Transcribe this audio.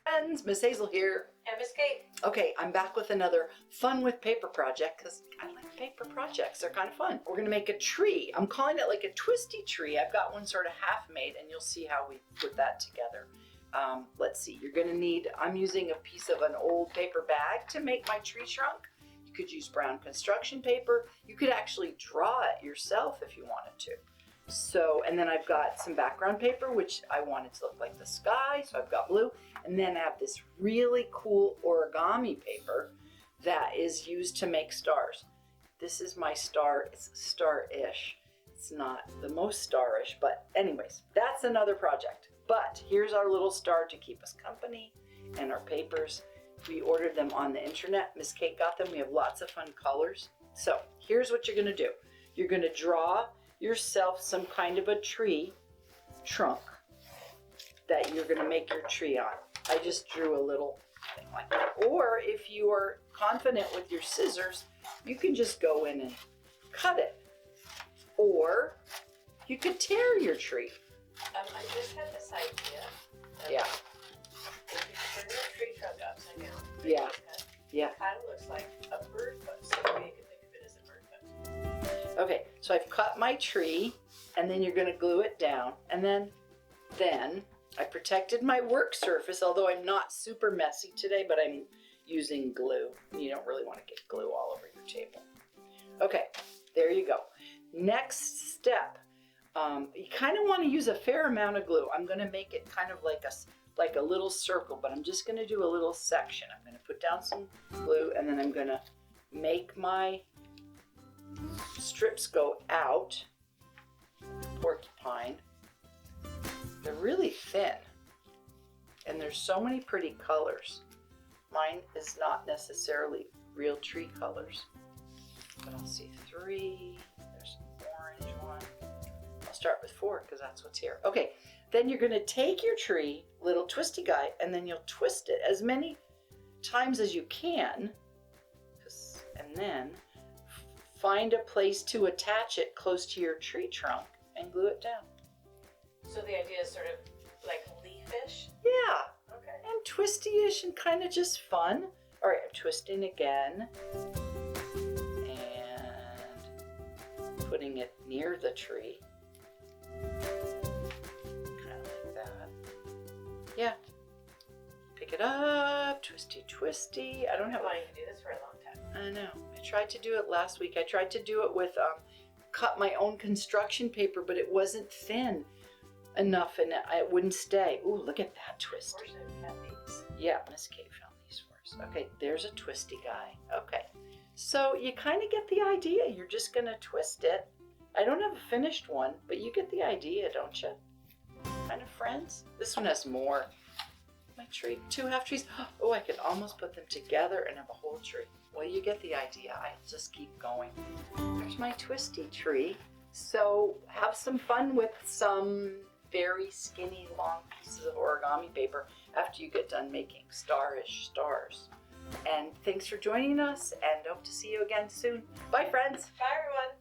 friends, Miss Hazel here. And Miss Kate. Okay, I'm back with another fun with paper project because I like paper projects. They're kind of fun. We're gonna make a tree. I'm calling it like a twisty tree. I've got one sort of half made and you'll see how we put that together. Let's see, you're gonna need, I'm using a piece of an old paper bag to make my tree trunk. You could use brown construction paper. You could actually draw it yourself if you wanted to. So, and then I've got some background paper, which I wanted to look like the sky, so I've got blue. And then I have this really cool origami paper that is used to make stars. This is my star. It's star-ish. It's not the most starish, but anyways, that's another project. But here's our little star to keep us company and our papers. We ordered them on the internet. Miss Kate got them. We have lots of fun colors. So here's what you're gonna do. You're gonna draw yourself some kind of a tree trunk that you're gonna make your tree on. I just drew a little thing like that. Or if you are confident with your scissors, you can just go in and cut it. Or you could tear your tree. I just had this idea. Yeah. If you turn your tree trunk upside down, Yeah. Yeah. it kind of looks like a bird foot, so maybe you could think of it as a bird foot. Okay, so I've cut my tree, and then you're gonna glue it down, and then I protected my work surface, although I'm not super messy today, but I'm using glue. You don't really want to get glue all over your table. Okay, there you go. Next step, you kind of want to use a fair amount of glue. I'm gonna make it kind of like a little circle, but I'm just gonna do a little section. I'm gonna put down some glue, and then I'm gonna make my strips go out, porcupine. They're really thin, and there's so many pretty colors. Mine is not necessarily real tree colors, but I'll see 3. There's an orange one. I'll start with 4 because that's what's here. Okay, then you're gonna take your tree, little twisty guy, and then you'll twist it as many times as you can, and then find a place to attach it close to your tree trunk and glue it down. So the idea is sort of like leafish? Yeah, Okay. and twisty-ish and kind of just fun. All right, I'm twisting again and putting it near the tree. Kind of like that. Yeah. Pick it up, twisty, twisty. I don't have I've been wanting to do this for a long time. I know. I tried to do it last week. I tried to do it with cut my own construction paper, but it wasn't thin enough and it wouldn't stay. Ooh, look at that twist. Of course I've had these. Yeah, Miss Kate found these for us. Okay, there's a twisty guy. Okay, so you kind of get the idea. You're just gonna twist it. I don't have a finished one, but you get the idea, don't you? Kind of friends. This one has more. My tree, 2 half trees. Oh, I could almost put them together and have a whole tree. Well, you get the idea. I'll just keep going. There's my twisty tree. So have some fun with some very skinny, long pieces of origami paper after you get done making star-ish stars. And thanks for joining us, and hope to see you again soon. Bye, friends. Bye, everyone.